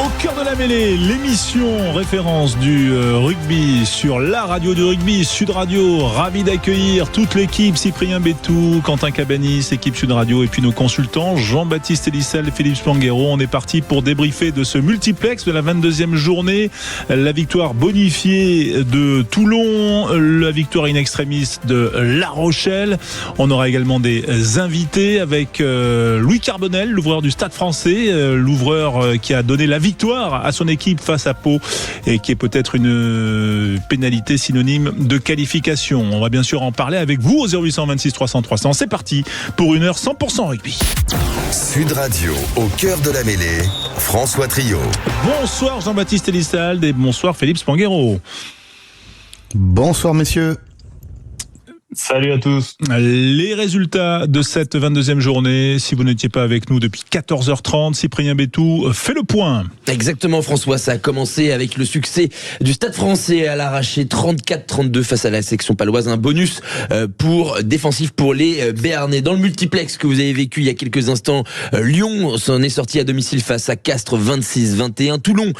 Au cœur de la mêlée, l'émission référence du rugby sur la radio du rugby, Sud Radio. Ravi d'accueillir toute l'équipe, Cyprien Bétou, Quentin Cabanis, équipe Sud Radio, et puis nos consultants Jean-Baptiste Elissal et Philippe Spanghero. On est parti pour débriefer de ce multiplex de la 22e journée. La victoire bonifiée de Toulon, la victoire in extremis de La Rochelle. On aura également des invités avec Louis Carbonel, l'ouvreur du Stade Français, l'ouvreur qui a donné la victoire à son équipe face à Pau et qui est peut-être une pénalité synonyme de qualification. On va bien sûr en parler avec vous au 0826 300 300. C'est parti pour une heure 100% rugby. Sud Radio, au cœur de la mêlée, François Trio. Bonsoir Jean-Baptiste Elissal et bonsoir Philippe Spanghero. Bonsoir messieurs. Salut à tous. Les résultats de cette 22e journée, si vous n'étiez pas avec nous depuis 14h30, Cyprien Bétou fait le point. Exactement François, ça a commencé avec le succès du Stade Français à l'arraché 34-32 face à la section paloise. Un bonus défensif pour les Béarnais. Dans le multiplex que vous avez vécu il y a quelques instants, Lyon s'en est sorti à domicile face à Castres 26-21. Toulon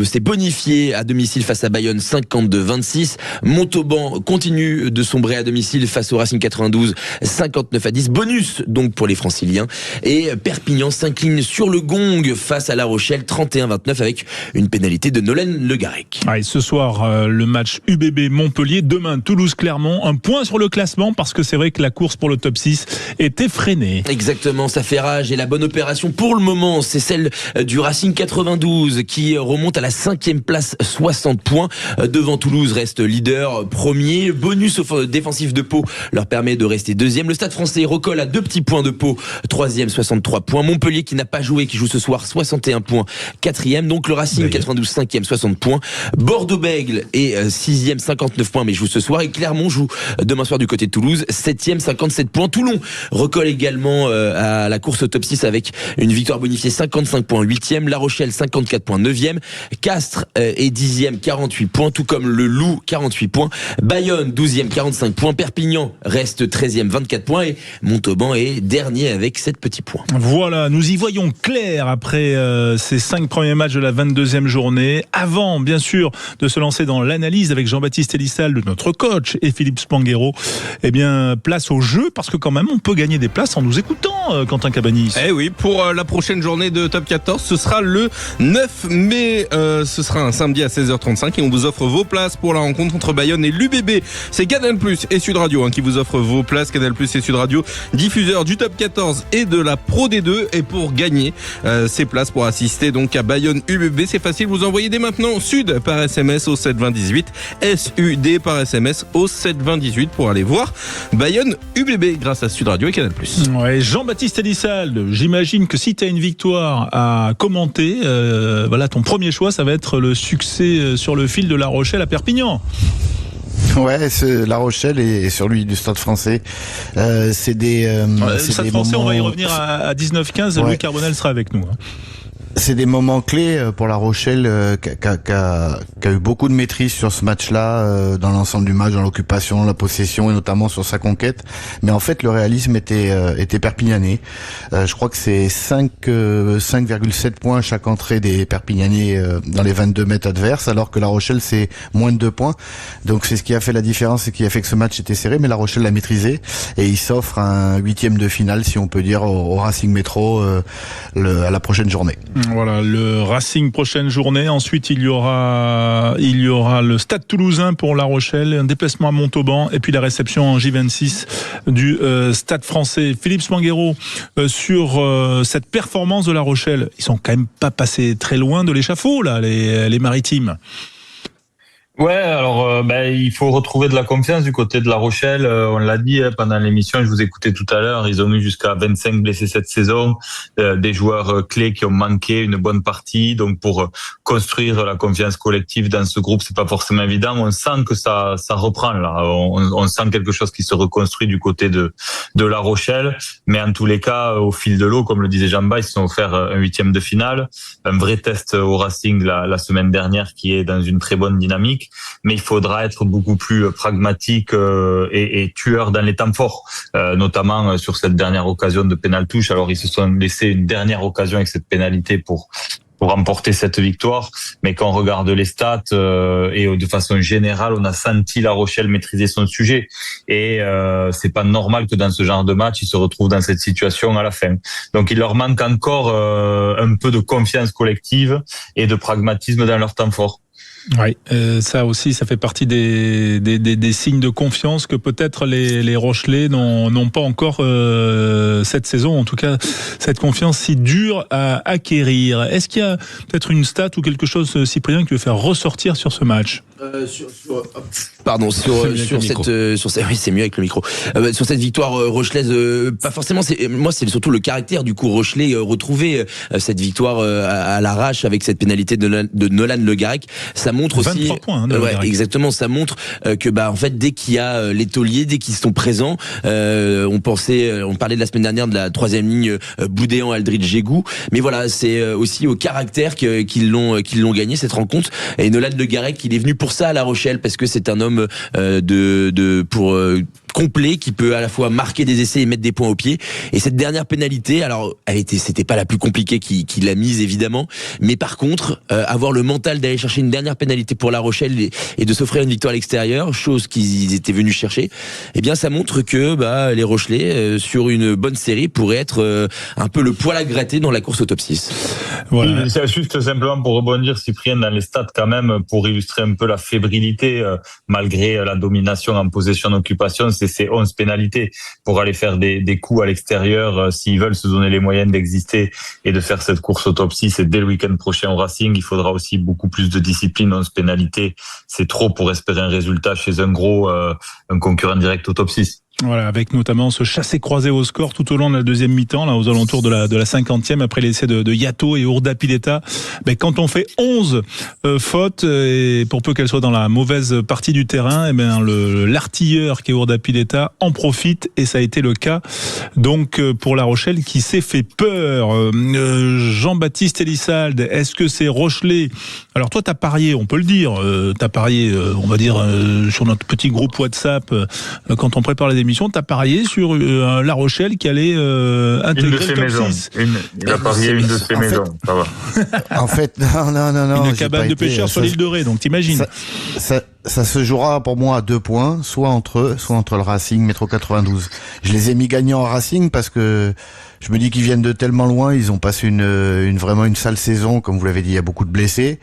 s'est bonifié à domicile face à Bayonne 52-26. Montauban continue de sombrer à domicile face au Racing 92 59-10. Bonus donc pour les Franciliens. Et Perpignan s'incline sur le gong face à La Rochelle 31-29 avec une pénalité de Nolan Le Garec. Et ce soir, le match UBB Montpellier. Demain, Toulouse-Clermont. Un point sur le classement parce que c'est vrai que la course pour le top 6 était freinée. Exactement, ça fait rage. Et la bonne opération pour le moment, c'est celle du Racing 92 qui remonte à la 5e place, 60 points. Devant Toulouse reste leader premier. Bonus défensif de Pau leur permet de rester deuxième. Le Stade Français recolle à 2 petits points de Pau, 3e 63 points. Montpellier qui n'a pas joué, qui joue ce soir 61 points, 4e. Donc le Racing 92 5e 60 points. Bordeaux-Bègles est 6e 59 points mais joue ce soir. Et Clermont joue demain soir du côté de Toulouse, 7e 57 points. Toulon recolle également à la course au top 6 avec une victoire bonifiée 55 points, 8e. La Rochelle 54 points, 9e. Castres est 10e 48 points, tout comme le Loup 48 points. Bayonne 12e 45 points. Perpignan reste 13e 24 points et Montauban est dernier avec 7 petits points. Voilà, nous y voyons clair après ces 5 premiers matchs de la 22e journée. Avant, bien sûr, de se lancer dans l'analyse avec Jean-Baptiste Elissal, notre coach, et Philippe Spanghero, eh bien, place au jeu, parce que quand même, on peut gagner des places en nous écoutant, Quentin Cabanis. Eh oui, pour la prochaine journée de Top 14, ce sera le 9 mai, ce sera un samedi à 16h35 et on vous offre vos places pour la rencontre entre Bayonne et l'UBB. C'est Canal+ et Sud Radio qui vous offre vos places. Canal+ et Sud Radio, diffuseur du Top 14 et de la Pro D2. Et pour gagner ces places pour assister donc à Bayonne UBB, c'est facile, vous envoyez dès maintenant Sud par SMS au 72018, SUD par SMS au 72018 pour aller voir Bayonne UBB grâce à Sud Radio et Canal+. Ouais, Jean-Baptiste Elissal, j'imagine que si tu as une victoire à commenter, voilà, ton premier choix, ça va être le succès sur le fil de La Rochelle à Perpignan. Ouais, c'est La Rochelle et sur lui du Stade Français. C'est des Stade Français, moments... on va y revenir à 19h15. Ouais. Louis Carbonel sera avec nous. C'est des moments clés pour La Rochelle qui a eu beaucoup de maîtrise sur ce match-là, dans l'ensemble du match, dans l'occupation, la possession et notamment sur sa conquête. Mais en fait, le réalisme était perpignanais. Je crois que c'est 5,7 points à chaque entrée des Perpignanais dans les 22 mètres adverses, alors que La Rochelle c'est moins de 2 points. Donc c'est ce qui a fait la différence et qui a fait que ce match était serré, mais La Rochelle l'a maîtrisé et il s'offre un 8e de finale, si on peut dire, au Racing Métro à la prochaine journée. Voilà, le Racing prochaine journée. Ensuite, il y aura le Stade Toulousain pour La Rochelle, un déplacement à Montauban et puis la réception en J26 du Stade Français. Philippe Spanghero, sur cette performance de La Rochelle, ils sont quand même pas passés très loin de l'échafaud là, les Maritimes. Ouais, alors il faut retrouver de la confiance du côté de La Rochelle. On l'a dit pendant l'émission, je vous écoutais tout à l'heure, ils ont eu jusqu'à 25 blessés cette saison, des joueurs clés qui ont manqué une bonne partie. Donc pour construire la confiance collective dans ce groupe, c'est pas forcément évident. On sent que ça reprend là. On sent quelque chose qui se reconstruit du côté de La Rochelle. Mais en tous les cas, au fil de l'eau, comme le disait Jean-Baptiste, ils se sont offert un 8e de finale, un vrai test au Racing la semaine dernière qui est dans une très bonne dynamique. Mais il faudra être beaucoup plus pragmatique et tueur dans les temps forts, notamment sur cette dernière occasion de pénal touche. Alors ils se sont laissé une dernière occasion avec cette pénalité pour pour remporter cette victoire. Mais quand on regarde les stats et de façon générale, on a senti La Rochelle maîtriser son sujet. Et c'est pas normal que dans ce genre de match, ils se retrouvent dans cette situation à la fin. Donc il leur manque encore un peu de confiance collective et de pragmatisme dans leur temps fort. Oui, ça aussi, ça fait partie des signes de confiance que peut-être les Rochelais n'ont pas encore cette saison. En tout cas, cette confiance si dure à acquérir. Est-ce qu'il y a peut-être une stat ou quelque chose, Cyprien, que tu veux faire ressortir sur ce match ? Oui, c'est mieux avec le micro. Sur cette victoire rochelaise, pas forcément. C'est surtout le caractère du coup rochelais retrouver cette victoire à l'arrache avec cette pénalité de Nolan Le Garec. Ça montre aussi 23 points. Exactement. Ça montre que en fait dès qu'il y a les tauliers, dès qu'ils sont présents, on parlait de la semaine dernière de la troisième ligne Boudéan, Aldridge, Jégou. Mais voilà, c'est aussi au caractère qu'ils l'ont gagné cette rencontre. Et Nolan Le Garec, il est venu pour ça à La Rochelle parce que c'est un homme complet qui peut à la fois marquer des essais et mettre des points au pied. Et cette dernière pénalité, alors c'était pas la plus compliquée qu'il a mise évidemment, mais par contre avoir le mental d'aller chercher une dernière pénalité pour La Rochelle et de s'offrir une victoire à l'extérieur, chose qu'ils étaient venus chercher, eh bien ça montre que les Rochelais sur une bonne série pourraient être un peu le poil à gratter dans la course au top 6. Voilà. C'est juste simplement pour rebondir, Cyprien, dans les stats quand même, pour illustrer un peu la fébrilité malgré la domination en possession d'occupation, c'est 11 pénalités pour aller faire des coups à l'extérieur s'ils veulent se donner les moyens d'exister et de faire cette course au top 6. Et dès le week-end prochain au Racing, il faudra aussi beaucoup plus de discipline. 11 pénalités, c'est trop pour espérer un résultat chez un concurrent direct au top 6. Voilà, avec notamment ce chassé-croisé au score tout au long de la deuxième mi-temps, là, aux alentours de la 50e, après l'essai de Yato et Urda Pileta. Quand on fait 11 fautes, et pour peu qu'elles soient dans la mauvaise partie du terrain, l'artilleur qui est Urda Pileta en profite, et ça a été le cas donc pour La Rochelle qui s'est fait peur. Jean-Baptiste Elissalde, est-ce que c'est Rochelais? Alors toi, t'as parié, on peut le dire, on va dire, sur notre petit groupe WhatsApp, quand on prépare les émissions, t'as parié sur La Rochelle qui allait intégrer le top 6. Il a parié une de ses maisons, ça va. En fait, non. Une cabane de pêcheurs sur l'île de Ré, donc t'imagines. Ça se jouera pour moi à 2 points, soit entre eux, soit entre le Racing, Métro 92. Je les ai mis gagnants au Racing parce que je me dis qu'ils viennent de tellement loin, ils ont passé vraiment une sale saison, comme vous l'avez dit, il y a beaucoup de blessés.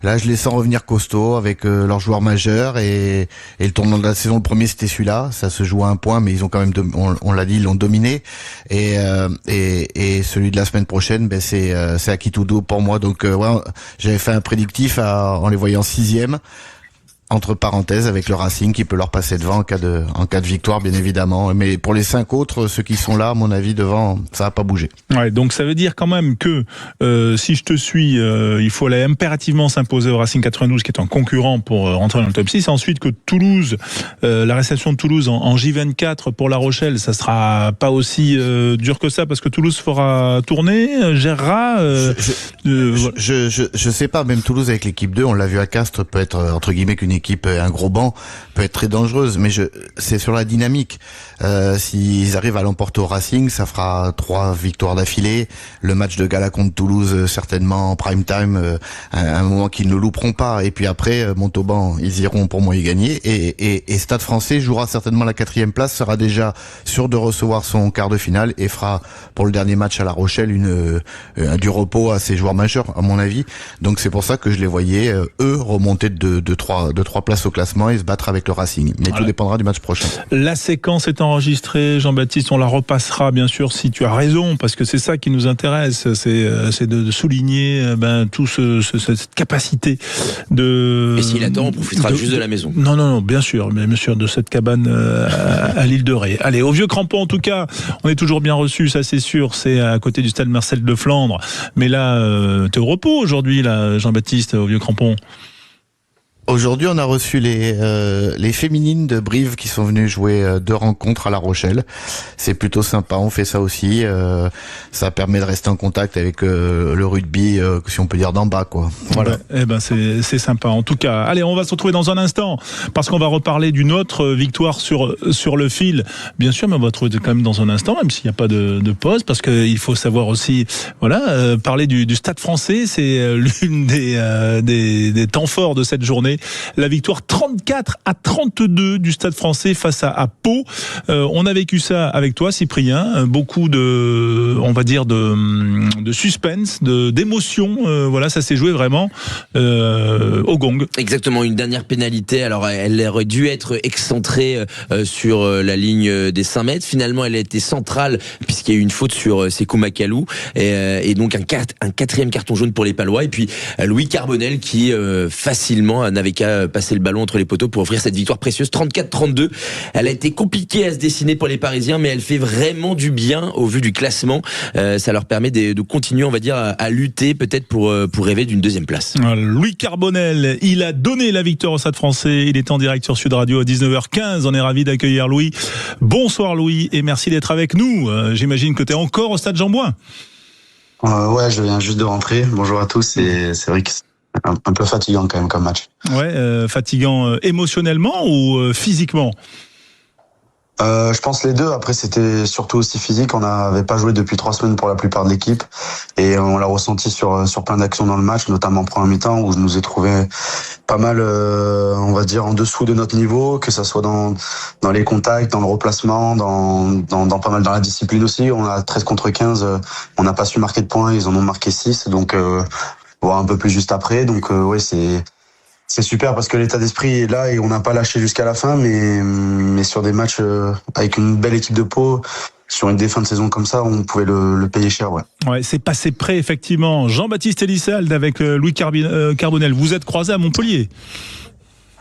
Là, je les sens revenir costauds avec leurs joueurs majeurs et le tournant de la saison, le premier c'était celui-là, ça se joue à 1 point, mais ils ont quand même, on l'a dit, ils l'ont dominé. Et celui de la semaine prochaine, c'est à Kitudo pour moi. Donc j'avais fait un prédictif en les voyant 6e. Entre parenthèses avec le Racing qui peut leur passer devant en cas de victoire bien évidemment, mais pour les 5 autres, ceux qui sont là à mon avis devant, ça va pas bouger. Ouais, donc ça veut dire quand même que si je te suis, il faut aller impérativement s'imposer au Racing 92 qui est un concurrent pour rentrer dans le top 6, ensuite que Toulouse, la réception de Toulouse en J24 pour La Rochelle, ça sera pas aussi dur que ça parce que Toulouse fera tourner, gérera je sais pas, même Toulouse avec l'équipe 2, on l'a vu à Castres, peut être entre guillemets qu'une équipe, un gros banc, peut être très dangereuse, mais c'est sur la dynamique. S'ils arrivent à l'emporter au Racing, ça fera 3 victoires d'affilée. Le match de gala contre Toulouse, certainement en prime time, un moment qu'ils ne louperont pas. Et puis après, Montauban, ils iront pour moi y gagner. Et Stade Français jouera certainement la 4e place, sera déjà sûr de recevoir son quart de finale et fera pour le dernier match à La Rochelle du repos à ses joueurs majeurs, à mon avis. Donc c'est pour ça que je les voyais eux remonter de 3 places au classement et se battre avec le Racing. Mais tout dépendra du match prochain. La séquence est enregistrée, Jean-Baptiste, on la repassera bien sûr si tu as raison, parce que c'est ça qui nous intéresse, c'est de souligner cette capacité de... Et s'il attend, on profitera juste de la maison. Non, bien sûr, de cette cabane à l'île de Ré. Allez, au Vieux Crampon en tout cas, on est toujours bien reçu, ça c'est sûr, c'est à côté du stade Marcel de Flandre. Mais là, t'es au repos aujourd'hui, là, Jean-Baptiste, au Vieux Crampon. Aujourd'hui, on a reçu les féminines de Brive qui sont venues jouer 2 rencontres à La Rochelle. C'est plutôt sympa, on fait ça aussi. Ça permet de rester en contact avec le rugby, si on peut dire d'en bas, quoi. Voilà. Eh ben c'est sympa. En tout cas, allez, on va se retrouver dans un instant parce qu'on va reparler d'une autre victoire sur le fil. Bien sûr, mais on va retrouver quand même dans un instant, même s'il n'y a pas de pause, parce qu'il faut savoir aussi, parler du Stade Français. C'est l'une des temps forts de cette journée. La victoire 34-32 du Stade Français face à Pau. On a vécu ça avec toi, Cyprien. Beaucoup de suspense, d'émotion. Ça s'est joué vraiment au gong. Exactement, une dernière pénalité. Alors, elle aurait dû être excentrée sur la ligne des 5 mètres. Finalement, elle a été centrale puisqu'il y a eu une faute sur Sekou Makalou et donc un 4e carton jaune pour les Palois. Et puis Louis Carbonel qui facilement n'avait qu'à passer le ballon entre les poteaux pour offrir cette victoire précieuse 34-32. Elle a été compliquée à se dessiner pour les Parisiens, mais elle fait vraiment du bien au vu du classement. Ça leur permet de continuer, on va dire, à lutter peut-être pour rêver d'une 2e place. Louis Carbonel, il a donné la victoire au Stade Français. Il est en direct sur Sud Radio à 19h15. On est ravis d'accueillir Louis. Bonsoir Louis et merci d'être avec nous. J'imagine que tu es encore au Stade Jean-Bouin. Ouais, je viens juste de rentrer. Bonjour à tous. Et c'est vrai que c'est un peu fatigant quand même comme match. Ouais, fatigant émotionnellement ou physiquement? Je pense les deux. Après, c'était surtout aussi physique. On n'avait pas joué depuis 3 semaines pour la plupart de l'équipe. Et on l'a ressenti sur plein d'actions dans le match, notamment en première mi-temps, où je nous ai trouvé pas mal, on va dire, en dessous de notre niveau, que ça soit dans les contacts, dans le replacement, dans pas mal dans la discipline aussi. On a 13 contre 15. On n'a pas su marquer de points. Ils en ont marqué 6. Donc, voire un peu plus juste après. Donc, ouais, c'est super parce que l'état d'esprit est là et on n'a pas lâché jusqu'à la fin, mais sur des matchs avec une belle équipe de Pau, sur une fin de saison comme ça, on pouvait le payer cher. Ouais, c'est passé près effectivement. Jean-Baptiste Elissalde avec Louis Carbonel. Vous êtes croisés à Montpellier.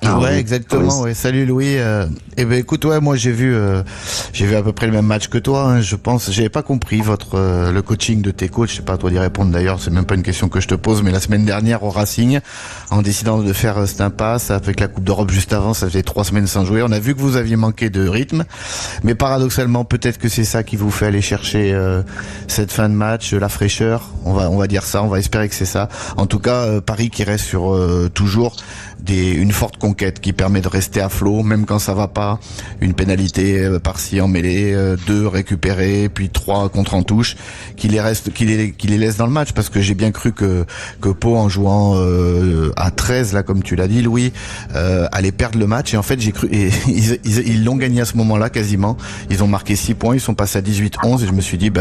Ouais, exactement. Ouais. Salut Louis. Écoute, moi j'ai vu à peu près le même match que toi. Hein, je pense, j'avais pas compris le coaching de tes coachs. Je sais pas à toi d'y répondre d'ailleurs. C'est même pas une question que je te pose. Mais la semaine dernière au Racing, en décidant de faire cette impasse avec la Coupe d'Europe juste avant, ça faisait 3 semaines sans jouer. On a vu que vous aviez manqué de rythme, mais paradoxalement, peut-être que c'est ça qui vous fait aller chercher cette fin de match, la fraîcheur. On va dire ça. On va espérer que c'est ça. En tout cas, Paris qui reste sur toujours une forte conquête qui permet de rester à flot même quand ça va pas, une pénalité par-ci en mêlée, 2 récupérés, puis 3 contre en touche, qui les laisse dans le match, parce que j'ai bien cru que Pau, en jouant à 13 là comme tu l'as dit Louis, allait perdre le match, et en fait j'ai cru, et ils l'ont gagné à ce moment-là quasiment. Ils ont marqué 6 points, ils sont passés à 18-11 et je me suis dit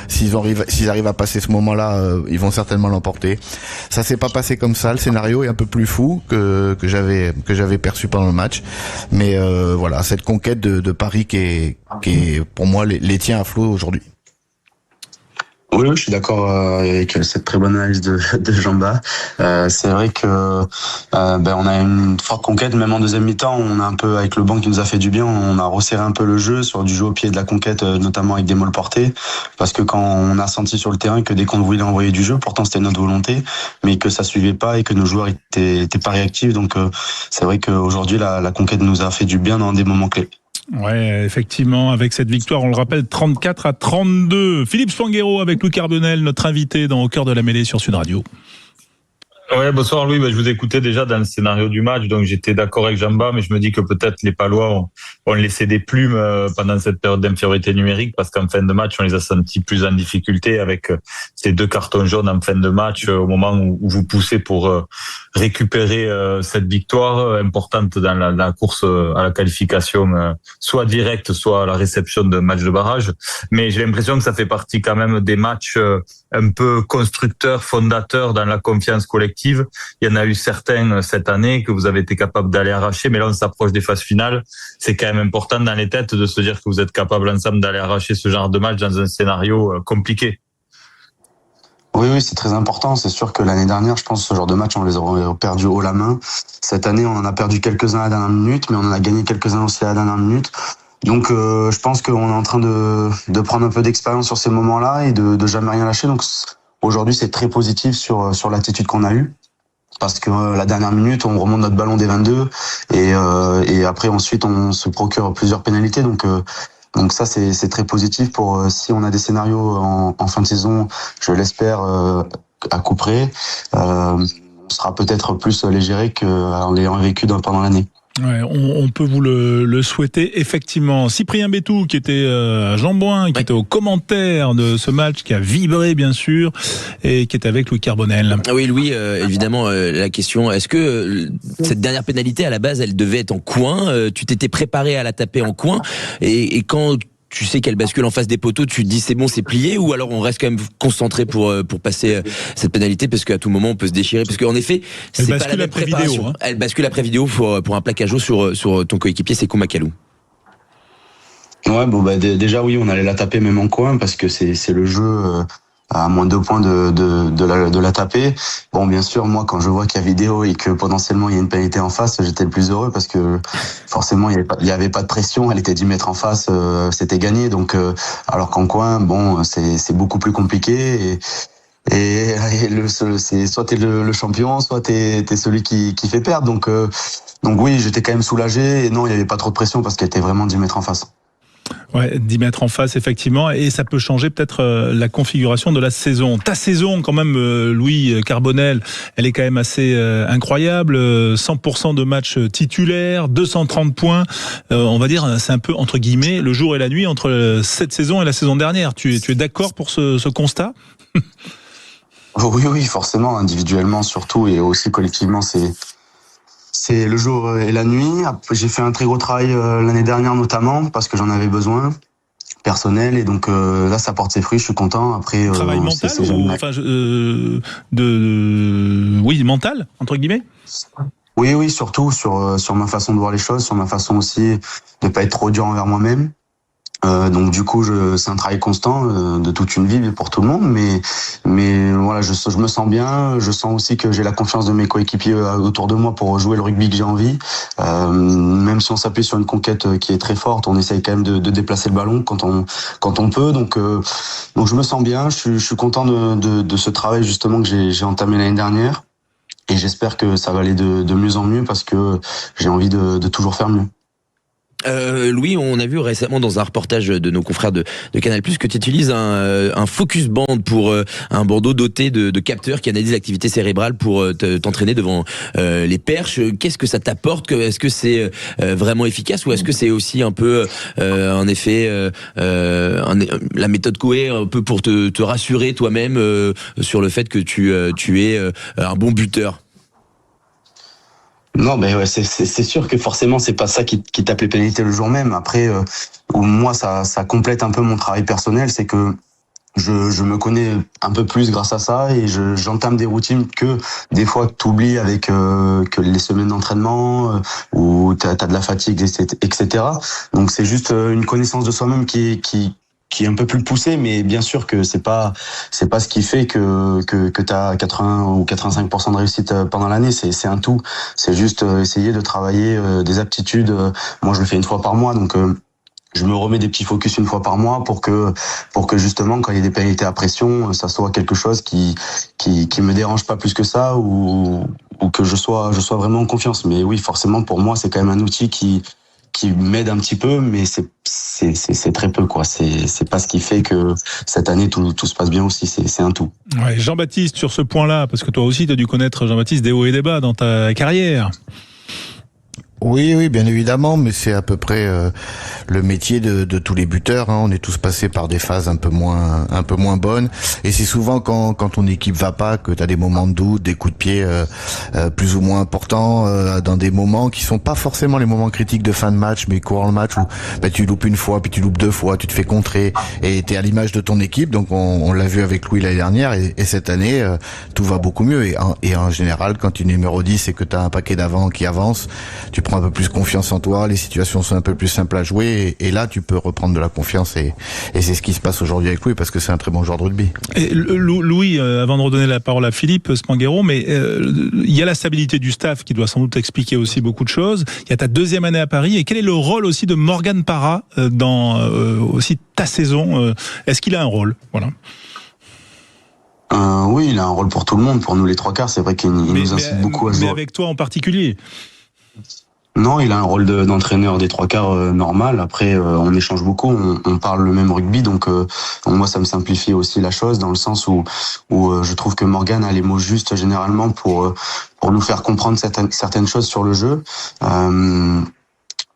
s'ils arrivent à passer ce moment-là, ils vont certainement l'emporter. Ça s'est pas passé comme ça, le scénario est un peu plus fou que j'avais perçu pendant le match, mais voilà, cette conquête de Paris qui est pour moi les tient à flot aujourd'hui. Oui, je suis d'accord avec cette très bonne analyse de Jean-Bas. C'est vrai que on a une forte conquête, même en deuxième mi-temps. On a un peu, avec le banc qui nous a fait du bien, on a resserré un peu le jeu sur du jeu au pied de la conquête, notamment avec des molles portées, parce que quand on a senti sur le terrain que dès qu'on voulait envoyer du jeu, pourtant c'était notre volonté, mais que ça suivait pas et que nos joueurs étaient pas réactifs. Donc c'est vrai qu'aujourd'hui la conquête nous a fait du bien dans des moments clés. Ouais, effectivement, avec cette victoire, on le rappelle, 34-32. Philippe Spanghero avec Louis Carbonel, notre invité dans Au cœur de la mêlée sur Sud Radio. Ouais, bonsoir Louis. Je vous écoutais déjà dans le scénario du match, donc j'étais d'accord avec Jamba, mais je me dis que peut-être les Palois ont laissé des plumes pendant cette période d'infériorité numérique, parce qu'en fin de match, on les a sentis plus en difficulté avec ces 2 cartons jaunes en fin de match, au moment où vous poussez pour récupérer cette victoire importante dans la course à la qualification, soit directe, soit à la réception d'un match de barrage. Mais j'ai l'impression que ça fait partie quand même des matchs un peu constructeurs, fondateurs dans la confiance collective. Il y en a eu certains cette année que vous avez été capable d'aller arracher, mais là on s'approche des phases finales. C'est quand même important dans les têtes de se dire que vous êtes capable ensemble d'aller arracher ce genre de match dans un scénario compliqué. Oui, c'est très important. C'est sûr que l'année dernière, je pense que ce genre de match, on les aurait perdus haut la main. Cette année, on en a perdu quelques-uns à la dernière minute, mais on en a gagné quelques-uns aussi à la dernière minute. Donc je pense qu'on est en train de prendre un peu d'expérience sur ces moments-là et de jamais rien lâcher. Donc aujourd'hui, c'est très positif sur l'attitude qu'on a eue. parce que la dernière minute, on remonte notre ballon des 22 et après ensuite on se procure plusieurs pénalités. Donc ça c'est très positif pour si on a des scénarios en fin de saison, je l'espère à coup près, on sera peut-être plus légéré qu'en l'ayant vécu pendant l'année. Ouais, on peut vous le souhaiter effectivement. Cyprien Bétou qui était à Jean-Bouin, qui était au commentaire de ce match, qui a vibré bien sûr, et qui est avec Louis Carbonel. Oui Louis, évidemment la question, est-ce que cette dernière pénalité à la base elle devait être en coin, tu t'étais préparé à la taper en coin, et quand tu sais qu'elle bascule en face des poteaux, tu te dis c'est bon, c'est plié, ou alors on reste quand même concentré pour passer cette pénalité, parce qu'à tout moment on peut se déchirer, parce qu'en effet c'est pas la même préparation. Vidéo, hein. Elle bascule après vidéo pour un plaquage haut sur ton coéquipier Sékou Makalou. Ouais, déjà oui, on allait la taper même en coin parce que c'est le jeu à moins 2 points de la taper. Bon, bien sûr, moi, quand je vois qu'il y a vidéo et que potentiellement il y a une pénalité en face, j'étais le plus heureux parce que forcément il y avait pas de pression, elle était 10 mètres en face, c'était gagné. Donc, alors qu'en coin, bon, c'est beaucoup plus compliqué et c'est soit t'es le champion, soit t'es celui qui fait perdre. Donc oui, j'étais quand même soulagé et non, il y avait pas trop de pression parce qu'elle était vraiment 10 mètres en face. Ouais, 10 mètres en face, effectivement, et ça peut changer peut-être la configuration de la saison. Ta saison, quand même, Louis Carbonel, elle est quand même assez incroyable. 100% de matchs titulaires, 230 points. On va dire, c'est un peu, entre guillemets, le jour et la nuit entre cette saison et la saison dernière. Tu es d'accord pour ce constat ? Oui, forcément, individuellement surtout, et aussi collectivement, c'est le jour et la nuit. J'ai fait un très gros travail l'année dernière notamment parce que j'en avais besoin personnel et donc là ça porte ses fruits. Je suis content. Après travail mental oui, mental entre guillemets. Oui, surtout sur ma façon de voir les choses, sur ma façon aussi de pas être trop dur envers moi-même. Donc du coup, c'est un travail constant de toute une vie pour tout le monde, mais voilà, je me sens bien. Je sens aussi que j'ai la confiance de mes coéquipiers autour de moi pour jouer le rugby que j'ai envie. Même si on s'appuie sur une conquête qui est très forte, on essaye quand même de déplacer le ballon quand on peut. Donc je me sens bien. Je suis content de ce travail justement que j'ai entamé l'année dernière, et j'espère que ça va aller de mieux en mieux parce que j'ai envie de toujours faire mieux. Louis, on a vu récemment dans un reportage de nos confrères de Canal+, que tu utilises un focus band pour un bandeau doté de capteurs qui analysent l'activité cérébrale pour t'entraîner devant les perches. Qu'est-ce que ça t'apporte ? Est-ce que c'est vraiment efficace, ou est-ce que c'est aussi un peu en effet la méthode Coué, un peu pour te rassurer toi-même sur le fait que tu es un bon buteur ? Non, mais ouais, c'est sûr que forcément c'est pas ça qui tape les pénalités le jour même. Après, moi ça complète un peu mon travail personnel, c'est que je me connais un peu plus grâce à ça et j'entame des routines que des fois tu oublies avec que les semaines d'entraînement où t'as de la fatigue, etc. Donc c'est juste une connaissance de soi-même qui est un peu plus poussée, mais bien sûr que c'est pas ce qui fait que t'as 80 ou 85% de réussite pendant l'année. C'est un tout. C'est juste essayer de travailler des aptitudes. Moi, je le fais une fois par mois, donc je me remets des petits focus une fois par mois pour que justement quand il y a des pénalités à pression, ça soit quelque chose qui me dérange pas plus que ça, ou que je sois vraiment en confiance. Mais oui, forcément pour moi c'est quand même un outil qui m'aide un petit peu, mais c'est très peu, quoi. C'est pas ce qui fait que cette année tout se passe bien aussi. C'est un tout. Ouais, Jean-Baptiste, sur ce point-là, parce que toi aussi tu as dû connaître, Jean-Baptiste, des hauts et des bas dans ta carrière. Oui, bien évidemment, mais c'est à peu près le métier de tous les buteurs. Hein. On est tous passés par des phases un peu moins bonnes, et c'est souvent quand ton équipe va pas que t'as des moments de doute, des coups de pied plus ou moins importants dans des moments qui sont pas forcément les moments critiques de fin de match, mais courant le match où tu loupes une fois, puis tu loupes 2 fois, tu te fais contrer, et t'es à l'image de ton équipe. Donc on l'a vu avec Louis l'année dernière, et cette année tout va beaucoup mieux. Et en général, quand tu es numéro 10 et que t'as un paquet d'avant qui avance, tu prends un peu plus confiance en toi, les situations sont un peu plus simples à jouer, et là tu peux reprendre de la confiance, et c'est ce qui se passe aujourd'hui avec Louis, parce que c'est un très bon joueur de rugby. Et Louis, avant de redonner la parole à Philippe Spanghero, mais il y a la stabilité du staff qui doit sans doute expliquer aussi beaucoup de choses. Il y a ta 2e année à Paris, et quel est le rôle aussi de Morgan Parra dans aussi ta saison ? Est-ce qu'il a un rôle ? Voilà. Oui, il a un rôle pour tout le monde, pour nous les trois quarts. C'est vrai qu'il nous incite beaucoup à jouer. Mais avec toi en particulier. Non, il a un rôle d'entraîneur des trois quarts normal. Après, on échange beaucoup, on parle le même rugby, donc moi ça me simplifie aussi la chose dans le sens où je trouve que Morgan a les mots justes généralement pour nous faire comprendre certaines choses sur le jeu.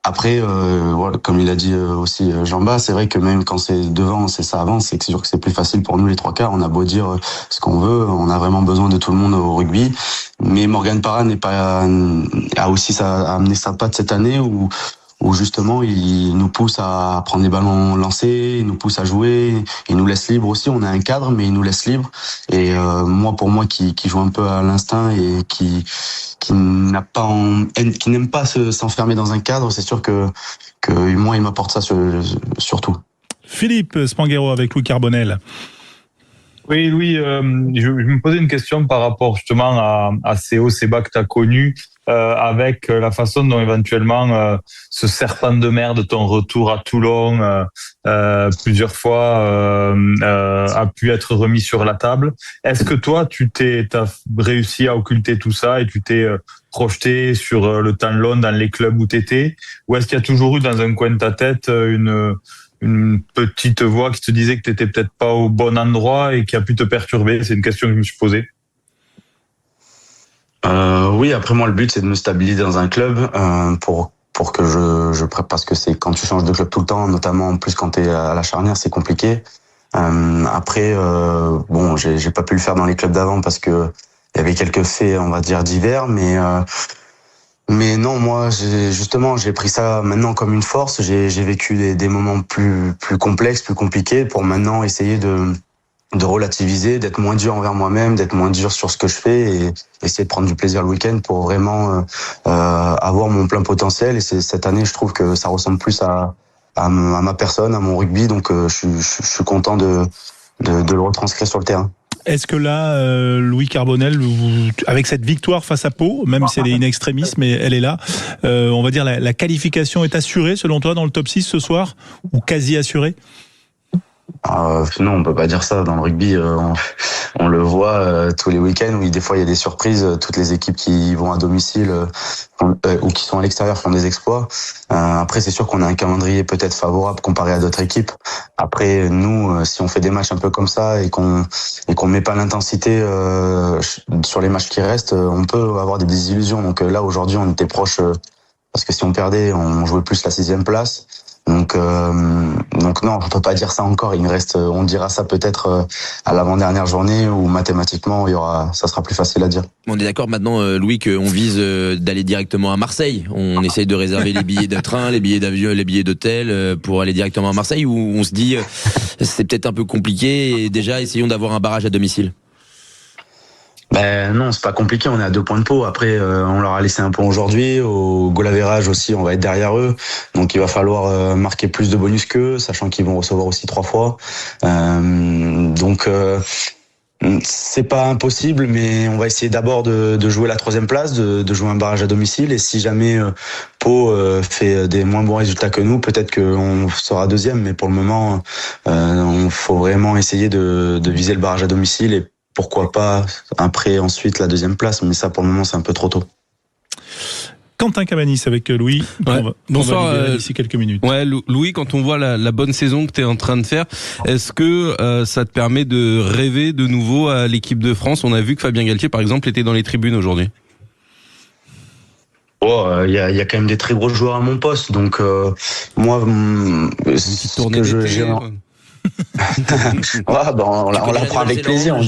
Après, voilà, comme il a dit aussi Jean-Bas, c'est vrai que même quand c'est devant, ça avance, c'est sûr que c'est plus facile pour nous les trois quarts. On a beau dire ce qu'on veut, on a vraiment besoin de tout le monde au rugby. Mais Morgan Parra a amené sa patte cette année où justement il nous pousse à prendre les ballons lancés, il nous pousse à jouer, il nous laisse libre aussi. On a un cadre, mais il nous laisse libre. Et pour moi qui joue un peu à l'instinct et qui n'aime pas s'enfermer dans un cadre, c'est sûr que moi il m'apporte ça surtout. Philippe Spanghero avec Louis Carbonel. Oui, Louis, je me posais une question par rapport justement à ces hauts, ces bas que tu as connus, avec la façon dont éventuellement ce serpent de mer de ton retour à Toulon plusieurs fois a pu être remis sur la table. Est-ce que toi, t'as réussi à occulter tout ça et tu t'es projeté sur le temps long dans les clubs où tu étais, ou est-ce qu'il y a toujours eu dans un coin de ta tête une petite voix qui te disait que tu n'étais peut-être pas au bon endroit et qui a pu te perturber? C'est une question que je me suis posée. Oui, après moi le but c'est de me stabiliser dans un club pour que je parce que c'est quand tu changes de club tout le temps, notamment en plus quand t'es à la charnière, c'est compliqué. Après j'ai pas pu le faire dans les clubs d'avant parce que il y avait quelques faits, on va dire, divers, mais non, moi j'ai pris ça maintenant comme une force. J'ai vécu des moments plus complexes, plus compliqués, pour maintenant essayer de relativiser, d'être moins dur envers moi-même, d'être moins dur sur ce que je fais et essayer de prendre du plaisir le week-end pour vraiment avoir mon plein potentiel. Et cette année, je trouve que ça ressemble plus à ma personne, à mon rugby. Donc je suis content de le retranscrire sur le terrain. Est-ce que là, Louis Carbonel, avec cette victoire face à Pau, même si elle est in extremis, mais elle est là, on va dire la qualification est assurée selon toi dans le top 6 ce soir, ou quasi assurée? Non, on peut pas dire ça. Dans le rugby, on le voit tous les week-ends où des fois il y a des surprises. Toutes les équipes qui vont à domicile ou qui sont à l'extérieur font des exploits. Après, c'est sûr qu'on a un calendrier peut-être favorable comparé à d'autres équipes. Après, nous, si on fait des matchs un peu comme ça et qu'on met pas l'intensité sur les matchs qui restent, on peut avoir des désillusions. Donc là, aujourd'hui, on était proche parce que si on perdait, on jouait plus la 6e place. Donc non, on peut pas dire ça encore. Il me reste, on dira ça peut-être à l'avant-dernière journée où mathématiquement ça sera plus facile à dire. On est d'accord maintenant, Louis, qu'on vise d'aller directement à Marseille. On essaye de réserver les billets de train, les billets d'avion, les billets d'hôtel pour aller directement à Marseille, où on se dit c'est peut-être un peu compliqué et déjà essayons d'avoir un barrage à domicile. Ben non, c'est pas compliqué, on est à 2 points de Pau. Après, on leur a laissé un point aujourd'hui. Au goal average aussi, on va être derrière eux. Donc il va falloir marquer plus de bonus qu'eux, sachant qu'ils vont recevoir aussi 3 fois. Donc c'est pas impossible, mais on va essayer d'abord de jouer la 3e place, de jouer un barrage à domicile. Et si jamais Pau fait des moins bons résultats que nous, peut-être qu'on sera 2e. Mais pour le moment, on faut vraiment essayer de viser le barrage à domicile et pourquoi pas après ensuite la 2e place, mais ça pour le moment c'est un peu trop tôt. Quentin Cabanis avec Louis. Ouais. Bonsoir. D'ici quelques minutes. Ouais, Louis, quand on voit la bonne saison que tu es en train de faire, est-ce que ça te permet de rêver de nouveau à l'équipe de France? On a vu que Fabien Galtier, par exemple, était dans les tribunes aujourd'hui. Il y a quand même des très gros joueurs à mon poste, donc moi, ce que j'ai on l'apprend avec plaisir.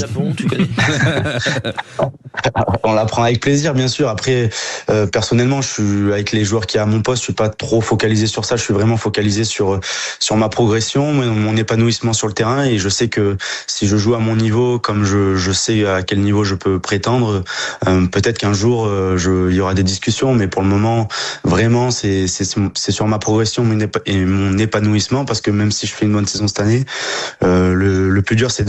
On l'apprend avec plaisir, bien sûr. Après, personnellement, je suis avec les joueurs qui sont à mon poste, je suis pas trop focalisé sur ça. Je suis vraiment focalisé sur ma progression, mon épanouissement sur le terrain. Et je sais que si je joue à mon niveau, comme je sais à quel niveau je peux prétendre, peut-être qu'un jour il y aura des discussions. Mais pour le moment, vraiment, c'est sur ma progression et mon épanouissement, parce que même si je fais une bonne saison cette année, le plus dur c'est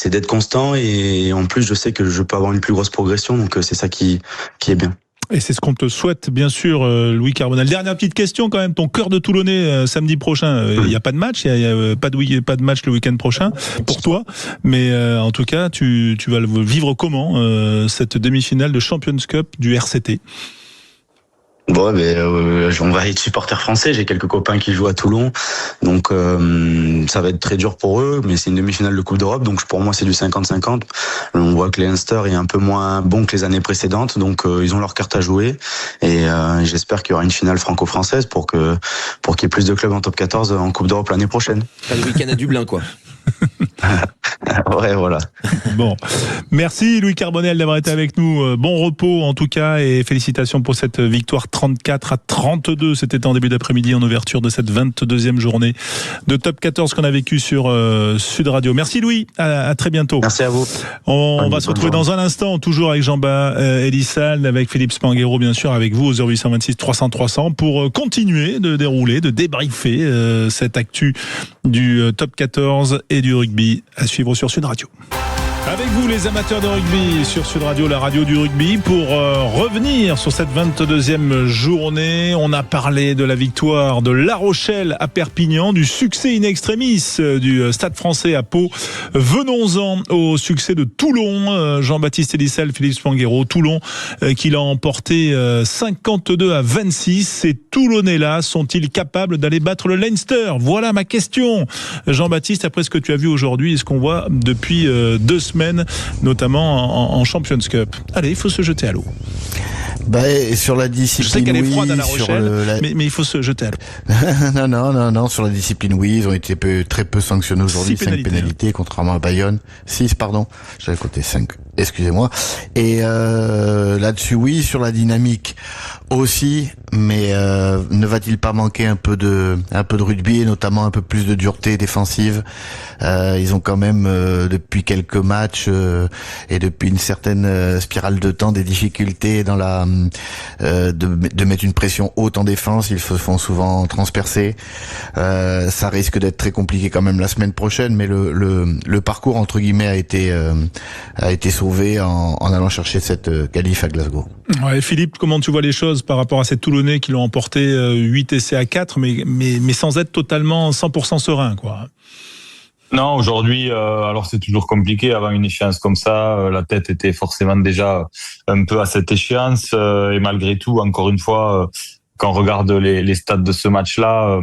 d'être constant, et en plus je sais que je peux avoir une plus grosse progression, donc c'est ça qui est bien. Et c'est ce qu'on te souhaite, bien sûr, Louis Carbonel. Dernière petite question quand même, ton cœur de Toulonnais samedi prochain. Il n'y a pas de match, il n'y a pas de match le week-end prochain pour toi. Mais en tout cas, tu vas le vivre comment, cette demi-finale de Champions Cup du RCT? Bon, on va être supporters français. J'ai quelques copains qui jouent à Toulon, donc ça va être très dur pour eux. Mais c'est une demi-finale de Coupe d'Europe, donc pour moi c'est du 50-50. On voit que Leinster est un peu moins bon que les années précédentes, donc ils ont leur carte à jouer. Et j'espère qu'il y aura une finale franco-française pour qu'il y ait plus de clubs en top 14 en Coupe d'Europe l'année prochaine. Pas le week-end à Dublin, quoi. Ouais, voilà. Bon, merci Louis Carbonel d'avoir été avec nous. Bon repos en tout cas et félicitations pour cette victoire 34-32. C'était en début d'après-midi en ouverture de cette 22e journée de Top 14 qu'on a vécu sur Sud Radio. Merci Louis, à très bientôt. Merci à vous. On va se retrouver dans un instant, toujours avec Jean-Baptiste Elissal, avec Philippe Spanghero bien sûr, avec vous au 0826 300 300 pour continuer de dérouler, de débriefer cette actu du Top 14 et du rugby à suivre sur Sud Radio. Avec vous les amateurs de rugby sur Sud Radio, la radio du rugby, pour revenir sur cette 22e journée. On a parlé de la victoire de La Rochelle à Perpignan, du succès in extremis du Stade Français à Pau. Venons-en au succès de Toulon. Jean-Baptiste Elissal, Philippe Spanghero, Toulon qui l'a emporté 52-26. Ces Toulonnais-là sont-ils capables d'aller battre le Leinster? Voilà ma question. Jean-Baptiste, après ce que tu as vu aujourd'hui et ce qu'on voit depuis 2 semaines, notamment en Champions Cup. Allez, il faut se jeter à l'eau. Sur la discipline, je sais qu'elle est froide à La sur Rochelle, mais il faut se jeter à l'eau. non, sur la discipline, oui, ils ont été très peu sanctionnés aujourd'hui. 5 pénalités, contrairement à Bayonne. 6, pardon. J'avais côté 5. Excusez-moi. Et là-dessus, oui, sur la dynamique aussi, mais ne va-t-il pas manquer un peu de rugby et notamment un peu plus de dureté défensive? Ils ont quand même depuis quelques matchs et depuis une certaine spirale de temps des difficultés dans de mettre une pression haute en défense. Ils se font souvent transpercer. Ça risque d'être très compliqué quand même la semaine prochaine, mais le parcours entre guillemets a été sauvé en allant chercher cette qualif à Glasgow. Ouais, Philippe, comment tu vois les choses par rapport à ces Toulonnais qui l'ont emporté 8 essais à 4, mais sans être totalement 100% serein, quoi? Non, aujourd'hui, alors c'est toujours compliqué avant une échéance comme ça. La tête était forcément déjà un peu à cette échéance et malgré tout, encore une fois, quand on regarde les stats de ce match-là,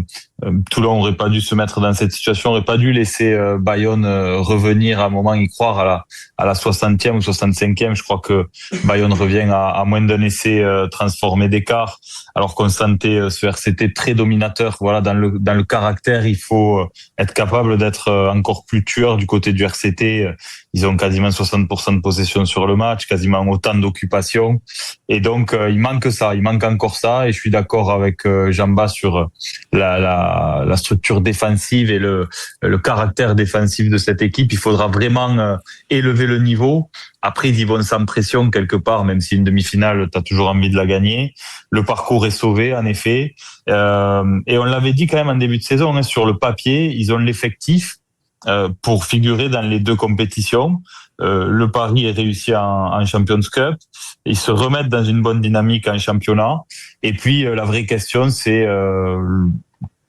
Toulon aurait pas dû se mettre dans cette situation, aurait pas dû laisser Bayonne revenir à un moment, y croire à la 60e ou 65e. Je crois que Bayonne revient à moins d'un essai transformé d'écart, alors qu'on sentait ce RCT très dominateur. Voilà, dans le caractère, il faut être capable d'être encore plus tueur du côté du RCT. Ils ont quasiment 60% de possession sur le match, quasiment autant d'occupation. Et donc, il manque ça, il manque encore ça. Et je suis d'accord avec Jamba sur la structure défensive et le caractère défensif de cette équipe. Il faudra vraiment élever le niveau. Après, ils y vont sans pression quelque part, même si une demi-finale, tu as toujours envie de la gagner. Le parcours est sauvé, en effet. Et on l'avait dit quand même en début de saison, sur le papier, ils ont l'effectif pour figurer dans les 2 compétitions. Le pari est réussi en Champions Cup. Ils se remettent dans une bonne dynamique en championnat. Et puis, la vraie question, c'est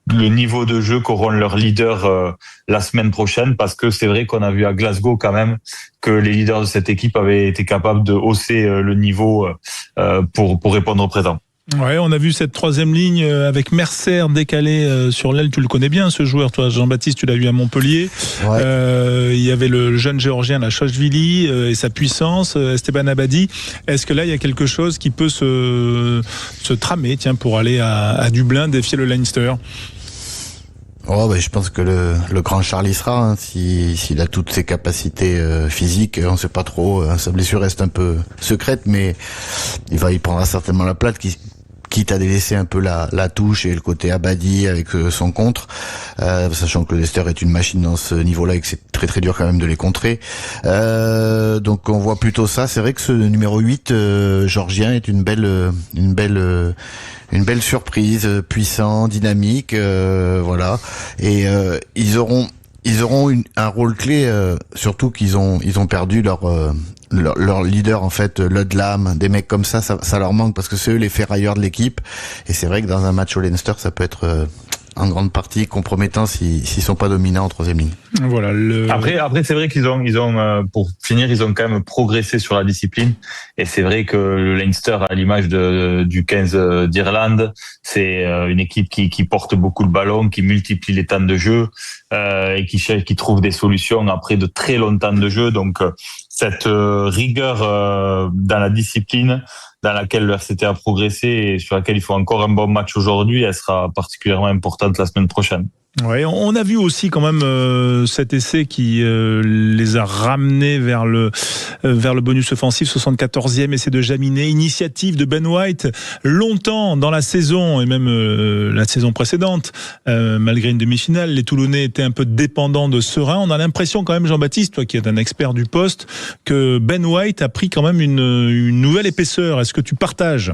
le niveau de jeu qu'auront leurs leaders la semaine prochaine, parce que c'est vrai qu'on a vu à Glasgow quand même que les leaders de cette équipe avaient été capables de hausser le niveau pour répondre au présent. Ouais, on a vu cette 3e ligne avec Mercer décalé sur l'aile. Tu le connais bien, ce joueur, toi, Jean-Baptiste, tu l'as vu à Montpellier. Ouais. Il y avait le jeune géorgien, la Chashvili, et sa puissance, Esteban Abadi. Est-ce que là, il y a quelque chose qui peut se tramer, pour aller à Dublin défier le Leinster? Je pense que le grand Charles y sera, s'il a toutes ses capacités physiques. On sait pas trop, sa blessure reste un peu secrète, mais il prendra certainement la place, quitte à délaisser un peu la touche et le côté Abadi avec son contre, sachant que le Leinster est une machine dans ce niveau-là et que c'est très très dur quand même de les contrer. Donc on voit plutôt ça. C'est vrai que ce numéro 8 géorgien est une belle surprise, puissant, dynamique, voilà. Et ils auront un rôle clé, surtout qu'ils ont perdu leur leader en fait, Ludlam, des mecs comme ça leur manque parce que c'est eux les ferrailleurs de l'équipe. Et c'est vrai que dans un match au Leinster, ça peut être en grande partie compromettant s'ils sont pas dominants en troisième ligne. Voilà. Après, c'est vrai qu'ils ont, pour finir, ils ont quand même progressé sur la discipline. Et c'est vrai que le Leinster, à l'image du 15 d'Irlande, c'est une équipe qui porte beaucoup le ballon, qui multiplie les temps de jeu, et qui trouve des solutions après de très longs temps de jeu. Donc, cette rigueur dans la discipline dans laquelle le RCT a progressé et sur laquelle il faut encore un bon match aujourd'hui, elle sera particulièrement importante la semaine prochaine. Ouais, on a vu aussi quand même cet essai qui les a ramenés vers le bonus offensif, 74e essai de Jaminet, initiative de Ben White longtemps dans la saison et même la saison précédente, malgré une demi-finale, les Toulonnais étaient un peu dépendants de Serein. On a l'impression quand même, Jean-Baptiste, toi qui es un expert du poste, que Ben White a pris quand même une nouvelle épaisseur. Est-ce que tu partages ?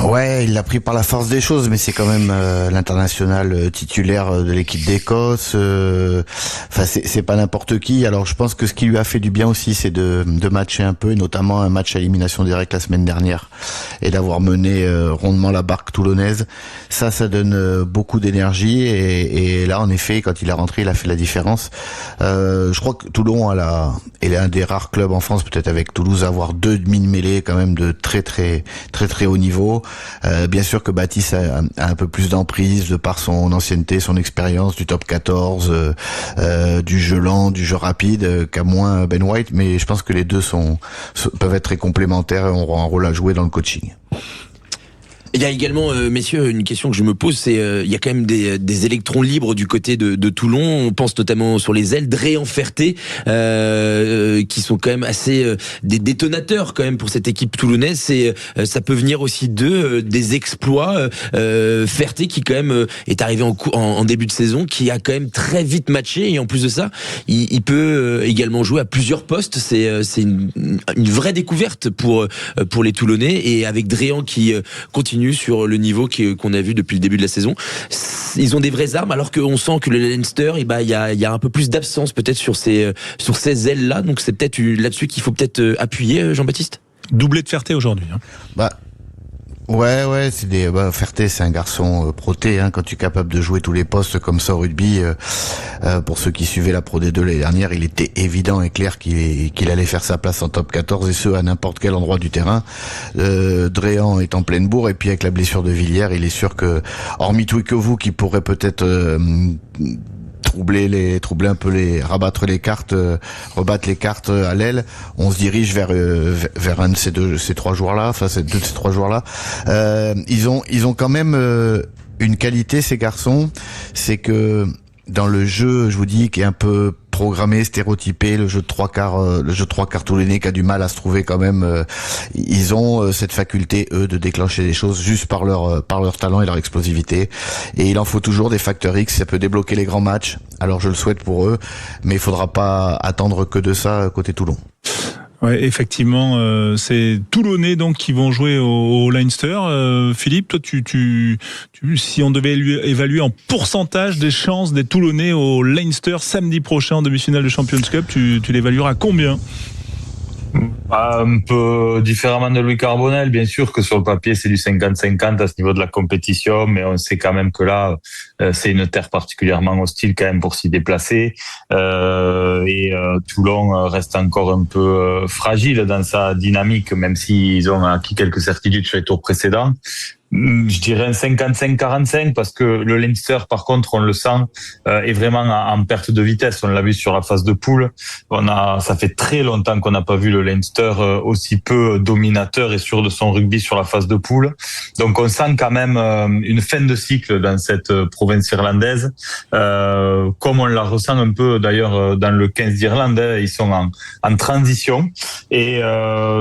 Ouais, il l'a pris par la force des choses, mais c'est quand même l'international titulaire de l'équipe d'Écosse. Enfin, c'est pas n'importe qui. Alors, je pense que ce qui lui a fait du bien aussi, c'est de matcher un peu, et notamment un match à élimination directe la semaine dernière, et d'avoir mené rondement la barque toulonnaise. Ça donne beaucoup d'énergie, et là, en effet, quand il est rentré, il a fait la différence. Je crois que Toulon est un des rares clubs en France, peut-être avec Toulouse, à avoir 2 demi de mêlée quand même de très haut niveau. Bien sûr que Baptiste a un peu plus d'emprise de par son ancienneté, son expérience du top 14, du jeu lent, du jeu rapide, qu'a moins Ben White, mais je pense que les deux peuvent être très complémentaires et auront un rôle à jouer dans le coaching. Il y a également, messieurs, une question que je me pose, c'est il y a quand même des électrons libres du côté de Toulon. On pense notamment sur les ailes, Dréan Ferté, qui sont quand même assez des détonateurs quand même pour cette équipe toulonnaise. Ça peut venir aussi des exploits. Ferté qui quand même est arrivé en début de saison, qui a quand même très vite matché, et en plus de ça, il peut également jouer à plusieurs postes. C'est une vraie découverte pour les Toulonnais, et avec Dréan qui continue sur le niveau qu'on a vu depuis le début de la saison. Ils ont des vraies armes, alors qu'on sent que le Leinster, il y a un peu plus d'absence peut-être sur ces ailes-là. Donc c'est peut-être là-dessus qu'il faut peut-être appuyer, Jean-Baptiste. Doublé de Ferté aujourd'hui. Ouais, Ferté, c'est un garçon proté, quand tu es capable de jouer tous les postes comme ça au rugby. Pour ceux qui suivaient la Pro D2 l'année dernière, il était évident et clair qu'il allait faire sa place en top 14, et ce à n'importe quel endroit du terrain. Dréan est en pleine bourre, et puis avec la blessure de Villiers, il est sûr que, hormis Twickevoue qui pourrait peut-être rebattre les cartes à l'aile, on se dirige vers un de ces 3 joueurs-là, enfin ces 2 de ces 3 joueurs-là. Ils ont quand même une qualité, ces garçons, c'est que dans le jeu, je vous dis, qui est un peu programmé, stéréotypé, le jeu de 3 quarts toulonnais qui a du mal à se trouver quand même, ils ont cette faculté, eux, de déclencher des choses juste par leur talent et leur explosivité. Et il en faut toujours des facteurs X, ça peut débloquer les grands matchs. Alors je le souhaite pour eux, mais il faudra pas attendre que de ça côté Toulon. Ouais, effectivement, c'est Toulonnais donc qui vont jouer au Leinster. Philippe, toi, si on devait évaluer en pourcentage des chances des Toulonnais au Leinster samedi prochain en demi-finale de Champions Cup, tu l'évalueras à combien ? Un peu différemment de Louis Carbonel, bien sûr que sur le papier c'est du 50-50 à ce niveau de la compétition, mais on sait quand même que là c'est une terre particulièrement hostile quand même pour s'y déplacer, et Toulon reste encore un peu fragile dans sa dynamique, même s'ils ont acquis quelques certitudes sur les tours précédents. Je dirais un 55-45 parce que le Leinster, par contre, on le sent, est vraiment en perte de vitesse. On l'a vu sur la phase de poule. Ça fait très longtemps qu'on n'a pas vu le Leinster aussi peu dominateur et sûr de son rugby sur la phase de poule. Donc on sent quand même une fin de cycle dans cette province irlandaise, comme on la ressent un peu d'ailleurs dans le 15 d'Irlande. Ils sont en transition, et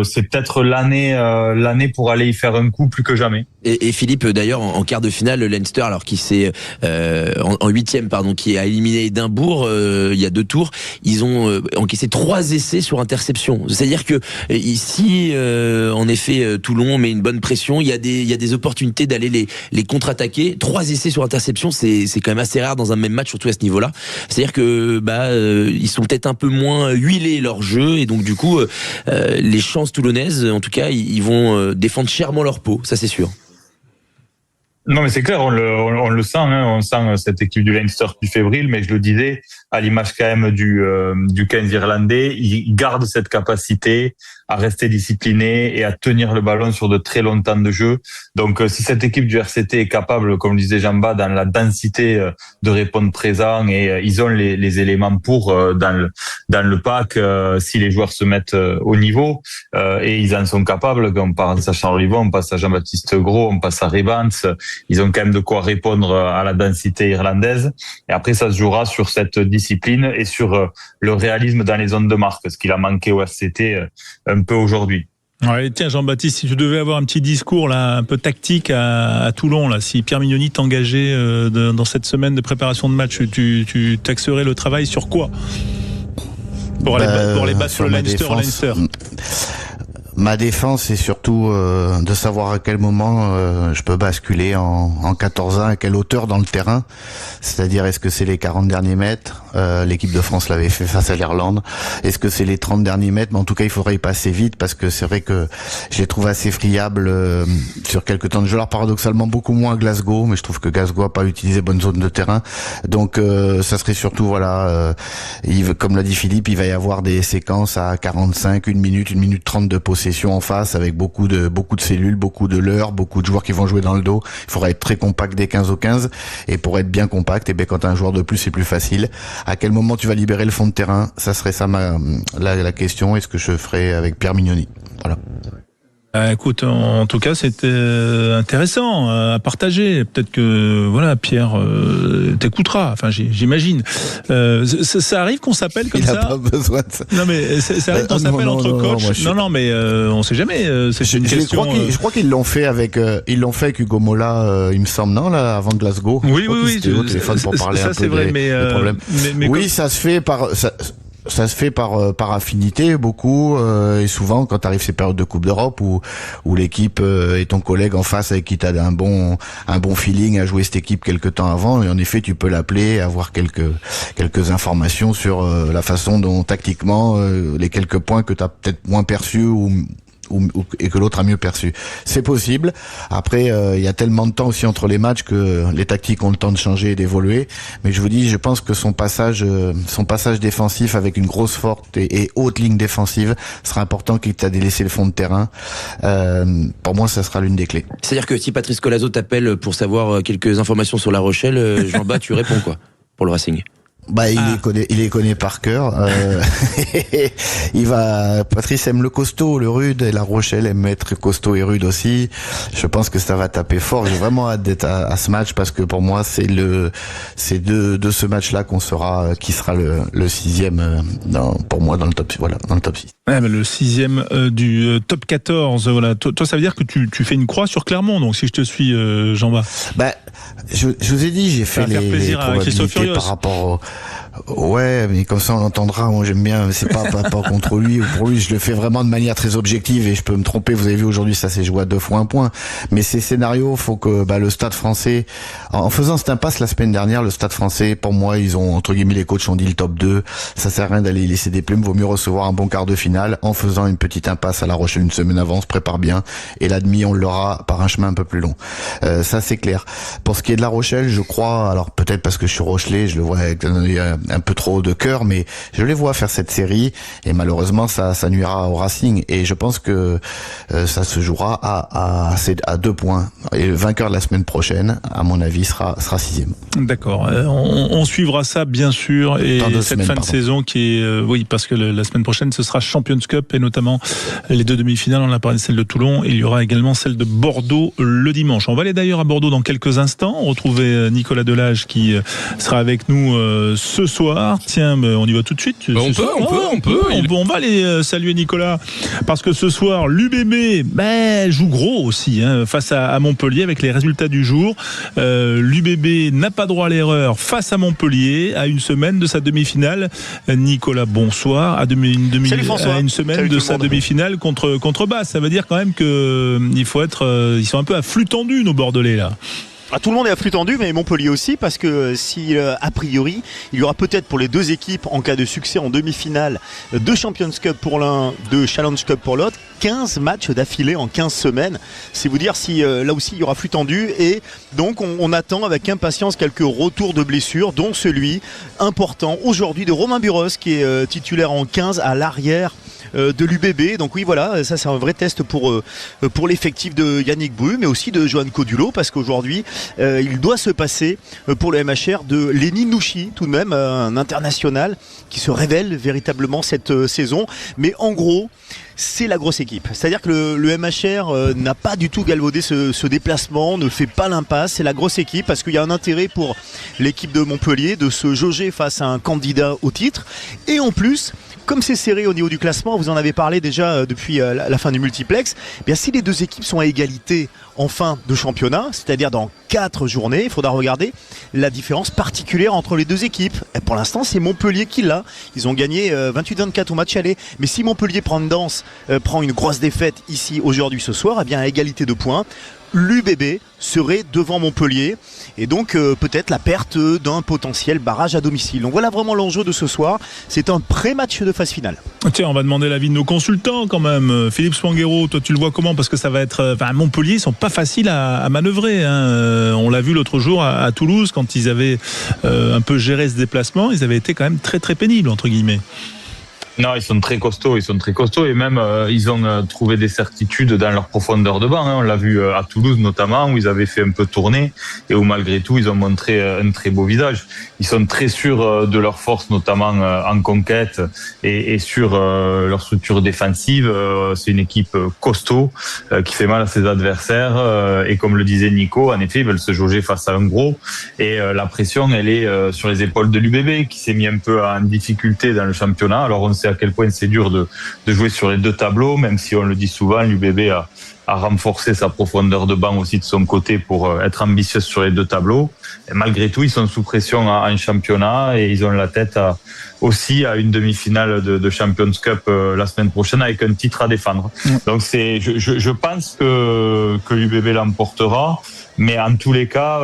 c'est peut-être l'année pour aller y faire un coup plus que jamais. Et Philippe, d'ailleurs, en quart de finale, le Leinster, alors qui s'est en huitième, pardon, qui a éliminé Édimbourg il y a 2 tours, ils ont encaissé 3 essais sur interception. C'est-à-dire que ici, en effet, Toulon met une bonne pression. Il y a des opportunités d'aller les contre-attaquer. 3 essais sur interception, c'est quand même assez rare dans un même match, surtout à ce niveau-là. C'est-à-dire que ils sont peut-être un peu moins huilés leur jeu, et donc du coup, les chances toulonnaises, en tout cas, ils vont défendre chèrement leur peau, ça c'est sûr. Non, mais c'est clair, on le sent, hein, on sent cette équipe du Leinster plus fébrile, mais je le disais, à l'image quand même du 15 irlandais, il garde cette capacité à rester discipliné et à tenir le ballon sur de très longs temps de jeu. Donc, si cette équipe du RCT est capable, comme le disait Jean-Baptiste, dans la densité de répondre présent, et ils ont les éléments pour dans le pack, si les joueurs se mettent au niveau, et ils en sont capables. On passe à Charles Olivon, on passe à Jean-Baptiste Gros, on passe à Rébans. Ils ont quand même de quoi répondre à la densité irlandaise. Et après, ça se jouera sur cette discipline et sur le réalisme dans les zones de marque, ce qu'il a manqué au RCT un peu aujourd'hui. Ouais, tiens, Jean-Baptiste, si tu devais avoir un petit discours là, un peu tactique à Toulon, là, si Pierre Mignoni t'engageait dans cette semaine de préparation de match, tu taxerais le travail sur quoi pour aller battre sur le Leinster. Ma défense, c'est surtout de savoir à quel moment je peux basculer en 14-1, à quelle hauteur dans le terrain. C'est-à-dire, est-ce que c'est les 40 derniers mètres? L'équipe de France l'avait fait face à l'Irlande. Est-ce que c'est les 30 derniers mètres? Mais en tout cas, il faudrait y passer vite, parce que c'est vrai que je les trouve assez friables sur quelques temps de jeu. Alors, paradoxalement, beaucoup moins à Glasgow, mais je trouve que Glasgow a pas utilisé bonne zone de terrain. Donc, ça serait surtout, comme l'a dit Philippe, il va y avoir des séquences à 45, 1 minute 30 de possession en face, avec beaucoup de cellules, beaucoup de leurres, beaucoup de joueurs qui vont jouer dans le dos. Il faudra être très compact des 15 au 15, et pour être bien compact, quand t'as un joueur de plus, c'est plus facile. À quel moment tu vas libérer le fond de terrain? Ça serait ça la question, et ce que je ferai avec Pierre Mignoni. Voilà. Écoute, en tout cas, c'était intéressant à partager. Peut-être que Pierre t'écoutera. Enfin, j'imagine. Ça arrive qu'on s'appelle comme ça. Il a pas besoin de ça. Non, mais ça arrive qu'on s'appelle entre coachs. Non, mais on sait jamais. C'est une question. Je crois qu'ils l'ont fait avec Hugo Mola, il me semble, non, là, avant Glasgow. Oui. Au téléphone pour parler un peu c'est vrai, des problèmes. Mais oui, ça se fait ça se fait par affinité beaucoup, et souvent quand t'arrives ces périodes de Coupe d'Europe où l'équipe est ton collègue en face avec qui t'as un bon feeling à jouer cette équipe quelque temps avant, et en effet tu peux l'appeler, avoir quelques informations sur la façon dont tactiquement les quelques points que t'as peut-être moins perçus et que l'autre a mieux perçu. C'est possible. Après, il y a tellement de temps aussi entre les matchs que les tactiques ont le temps de changer et d'évoluer. Mais je vous dis, je pense que son passage défensif avec une grosse, forte et haute ligne défensive sera important, qu'il t'a délaissé le fond de terrain. Pour moi, ça sera l'une des clés. C'est-à-dire que si Patrice Colazo t'appelle pour savoir quelques informations sur La Rochelle, Jean-Baptiste, tu réponds quoi pour le Racing? Il les connaît par cœur. Patrice aime le costaud, le rude, et La Rochelle aime être costaud et rude aussi. Je pense que ça va taper fort. J'ai vraiment hâte d'être à ce match, parce que pour moi, c'est de ce match-là qui sera le 6e pour moi dans le top 6. Ouais, mais le 6e du top 14. Voilà. Toi, ça veut dire que tu fais une croix sur Clermont. Donc, si je te suis, Jean-Baptiste. Je vous ai dit, j'ai fait les probabilités par rapport Ouais, mais comme ça on l'entendra. Moi j'aime bien, c'est pas contre lui ou pour lui, je le fais vraiment de manière très objective, et je peux me tromper. Vous avez vu aujourd'hui, ça s'est joué à 2 fois 1 point. Mais ces scénarios, faut que le Stade Français, en faisant cette impasse la semaine dernière, le Stade Français, pour moi, ils ont, entre guillemets, les coachs ont dit le top 2. Ça sert à rien d'aller laisser des plumes, vaut mieux recevoir un bon quart de finale en faisant une petite impasse à La Rochelle une semaine avant, on se prépare bien, et la demi on l'aura par un chemin un peu plus long. Ça c'est clair. Pour ce qui est de La Rochelle, je crois, alors peut-être parce que je suis Rochelais, je le vois avec un peu trop de cœur, mais je les vois faire cette série, et malheureusement ça nuira au Racing, et je pense que ça se jouera à 2 points, et le vainqueur de la semaine prochaine, à mon avis, sera 6e. D'accord, on suivra ça bien sûr, et cette fin de saison qui est oui, parce que la semaine prochaine ce sera Champions Cup, et notamment les 2 demi-finales. On a parlé de celle de Toulon, et il y aura également celle de Bordeaux le dimanche. On va aller d'ailleurs à Bordeaux dans quelques instants, retrouver Nicolas Delage qui sera avec nous ce soir. Tiens, on y va tout de suite. On peut. On va aller saluer Nicolas parce que ce soir l'UBB joue gros aussi face à Montpellier avec les résultats du jour. L'UBB n'a pas droit à l'erreur face à Montpellier à une semaine de sa demi-finale. Nicolas, bonsoir. À une semaine de sa demi-finale contre Basse. Ça veut dire quand même que ils sont un peu à flux tendu nos Bordelais là. Tout le monde est à flux tendu, mais Montpellier aussi, parce que si a priori il y aura peut-être pour les deux équipes en cas de succès en demi-finale de Champions Cup pour l'un, de Challenge Cup pour l'autre, 15 matchs d'affilée en 15 semaines. C'est vous dire si là aussi il y aura flux tendu, et donc on attend avec impatience quelques retours de blessures, dont celui important aujourd'hui de Romain Buros qui est titulaire en 15 à l'arrière de l'UBB. Donc oui, voilà, ça c'est un vrai test pour l'effectif de Yannick Bru, mais aussi de Johan Codulot, parce qu'aujourd'hui il doit se passer pour le MHR de Lenny Nouchi, tout de même un international qui se révèle véritablement cette saison. Mais en gros, c'est la grosse équipe. C'est-à-dire que le MHR n'a pas du tout galvaudé ce déplacement, ne fait pas l'impasse. C'est la grosse équipe parce qu'il y a un intérêt pour l'équipe de Montpellier de se jauger face à un candidat au titre. Et en plus, comme c'est serré au niveau du classement, vous en avez parlé déjà depuis la fin du multiplex, bien si les deux équipes sont à égalité en fin de championnat, c'est-à-dire dans 4 journées, il faudra regarder la différence particulière entre les deux équipes. Et pour l'instant, c'est Montpellier qui l'a. Ils ont gagné 28-24 au match aller. Mais si Montpellier prend une grosse défaite ici, aujourd'hui, ce soir, eh bien à égalité de points, l'UBB serait devant Montpellier et donc peut-être la perte d'un potentiel barrage à domicile. Donc voilà vraiment l'enjeu de ce soir. C'est un pré-match de phase finale. Tiens, on va demander l'avis de nos consultants quand même. Philippe Swanguero, toi tu le vois comment? Parce que ça va être... Montpellier, ils sont pas faciles à manœuvrer. On l'a vu l'autre jour à Toulouse quand ils avaient un peu géré ce déplacement. Ils avaient été quand même très très pénibles entre guillemets. Non, ils sont très costauds et même ils ont trouvé des certitudes dans leur profondeur de banc. On l'a vu à Toulouse notamment où ils avaient fait un peu tourner et où malgré tout ils ont montré un très beau visage. Ils sont très sûrs de leur force, notamment en conquête et sur leur structure défensive. C'est une équipe costaud qui fait mal à ses adversaires et comme le disait Nico, en effet ils veulent se jauger face à un gros et la pression elle est sur les épaules de l'UBB qui s'est mis un peu en difficulté dans le championnat. Alors on sait à quel point c'est dur de jouer sur les deux tableaux, même si on le dit souvent, l'UBB a renforcé sa profondeur de banc aussi de son côté pour être ambitieuse sur les deux tableaux. Et malgré tout, ils sont sous pression en championnat et ils ont la tête aussi à une demi-finale de Champions Cup la semaine prochaine avec un titre à défendre. Donc je pense que l'UBB l'emportera. Mais en tous les cas,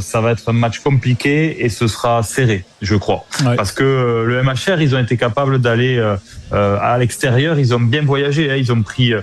ça va être un match compliqué et ce sera serré, je crois. Ouais. Parce que le MHR, ils ont été capables d'aller à l'extérieur, ils ont bien voyagé. Ils ont pris,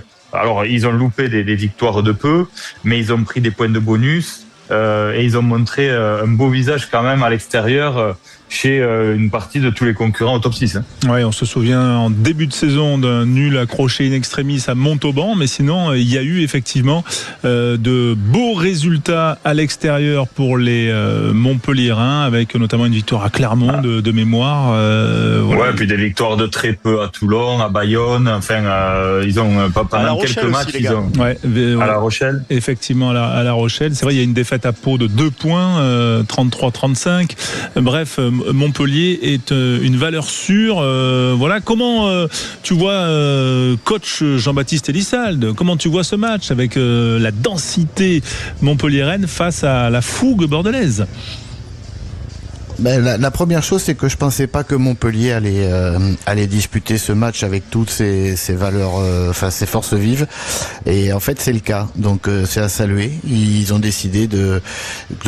ils ont loupé des victoires de peu, mais ils ont pris des points de bonus et ils ont montré un beau visage quand même à l'extérieur. Chez une partie de tous les concurrents au top 6. Ouais, on se souvient en début de saison d'un nul accroché in extremis à Montauban, mais sinon il y a eu effectivement de beaux résultats à l'extérieur pour les Montpelliérains, avec notamment une victoire à Clermont de mémoire. Voilà. Ouais, puis des victoires de très peu à Toulon, à Bayonne, ils ont pendant quelques matchs, aussi, ils ont à La Rochelle. Effectivement, à La Rochelle. C'est vrai, il y a une défaite à Pau de 2 points, 33-35. Bref, Montpellier est une valeur sûre. Voilà, comment tu vois coach Jean-Baptiste Elissalde, comment tu vois ce match avec la densité montpelliéraine face à la fougue bordelaise? La première chose, c'est que je pensais pas que Montpellier allait disputer ce match avec toutes ses valeurs, ses forces vives. Et en fait, c'est le cas. Donc, c'est à saluer. Ils ont décidé de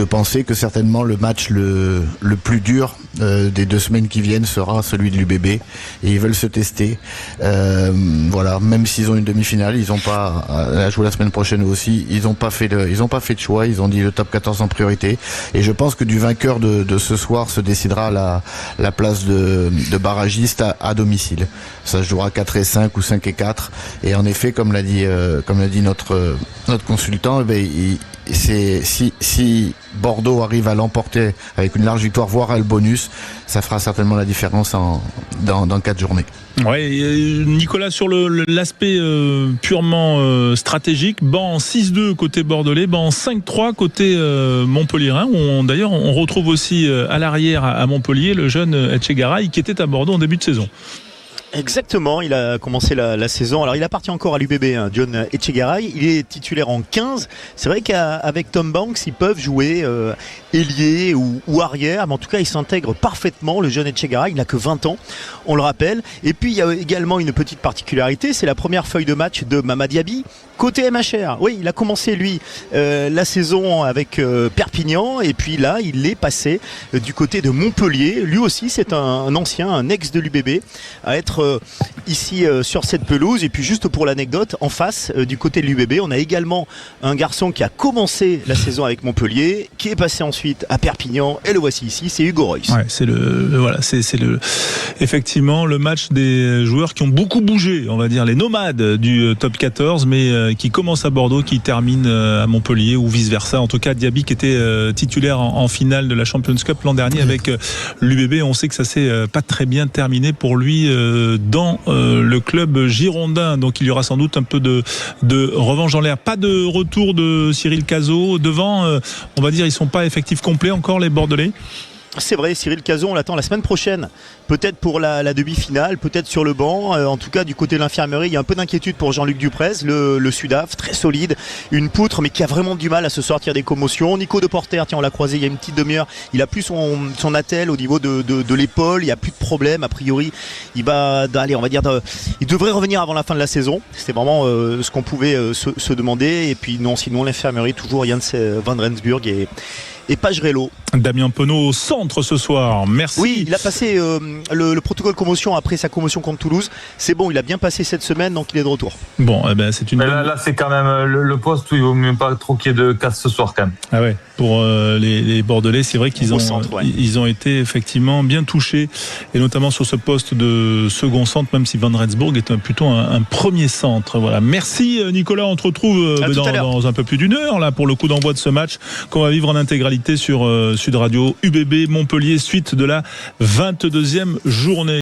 penser que certainement le match le plus dur des 2 semaines qui viennent sera celui de l'UBB. Et ils veulent se tester. Voilà. Même s'ils ont une demi-finale, ils ont pas à jouer la semaine prochaine aussi. Ils ont pas fait de choix. Ils ont dit le top 14 en priorité. Et je pense que du vainqueur de ce soir se décidera la place de barragiste à domicile. Ça se jouera 4-5 ou 5-4. Et en effet, comme l'a dit notre consultant, si Bordeaux arrive à l'emporter avec une large victoire, voire à le bonus, ça fera certainement la différence dans 4 journées. Ouais, Nicolas, sur l'aspect purement stratégique, banc 6-2 côté bordelais, banc 5-3 côté montpelliérain, où d'ailleurs on retrouve aussi à l'arrière à Montpellier, le jeune Etchegaray qui était à Bordeaux en début de saison. Exactement, il a commencé la saison. Alors il appartient encore à l'UBB, John Etchegaray. Il est titulaire en 15. C'est vrai qu'avec Tom Banks, ils peuvent jouer ailier ou arrière, mais en tout cas il s'intègre parfaitement, le jeune Etchegaray. Il n'a que 20 ans, on le rappelle. Et puis il y a également une petite particularité, c'est la première feuille de match de Mama Diaby côté MHR. Oui, il a commencé lui la saison avec Perpignan, et puis là il est passé du côté de Montpellier. Lui aussi c'est un ancien, un ex de l'UBB à être ici sur cette pelouse. Et puis juste pour l'anecdote, en face du côté de l'UBB, on a également un garçon qui a commencé la saison avec Montpellier, qui est passé ensuite à Perpignan, et le voici ici, c'est Hugo Royce. Ouais, c'est effectivement le match des joueurs qui ont beaucoup bougé, on va dire les nomades du top 14, mais qui commencent à Bordeaux, qui terminent à Montpellier ou vice versa. En tout cas, Diaby qui était titulaire en finale de la Champions Cup l'an dernier avec l'UBB. On sait que ça s'est pas très bien terminé pour lui dans le club girondin, donc il y aura sans doute un peu de revanche en l'air. Pas de retour de Cyril Cazot devant, on va dire ils sont pas effectifs complets encore les Bordelais. C'est vrai, Cyril Cazot, on l'attend la semaine prochaine, peut-être pour la demi-finale, peut-être sur le banc. En tout cas, du côté de l'infirmerie, il y a un peu d'inquiétude pour Jean-Luc Duprez, le Sudaf, très solide, une poutre, mais qui a vraiment du mal à se sortir des commotions. Nico Deporter, tiens, on l'a croisé il y a une petite demi-heure, il a plus son attelle au niveau de l'épaule, il n'y a plus de problème, a priori, il devrait revenir avant la fin de la saison. C'était vraiment ce qu'on pouvait se demander. Et puis non, sinon l'infirmerie, toujours Jens van Rensburg et Pagerello. Damien Penaud au centre ce soir, merci. Oui, il a passé le protocole commotion après sa commotion contre Toulouse. C'est bon, il a bien passé cette semaine, donc il est de retour. Bon, c'est une. Là, c'est quand même le poste où il vaut mieux pas trop qu'il y ait de casse ce soir quand même. Ah ouais. Pour les Bordelais, c'est vrai qu'ils ils ont été effectivement bien touchés, et notamment sur ce poste de second centre, même si Van Rensburg est plutôt un premier centre. Voilà. Merci Nicolas, on te retrouve dans un peu plus d'une heure là pour le coup d'envoi de ce match qu'on va vivre en intégralité sur Sud Radio. UBB Montpellier, suite de la 22e journée.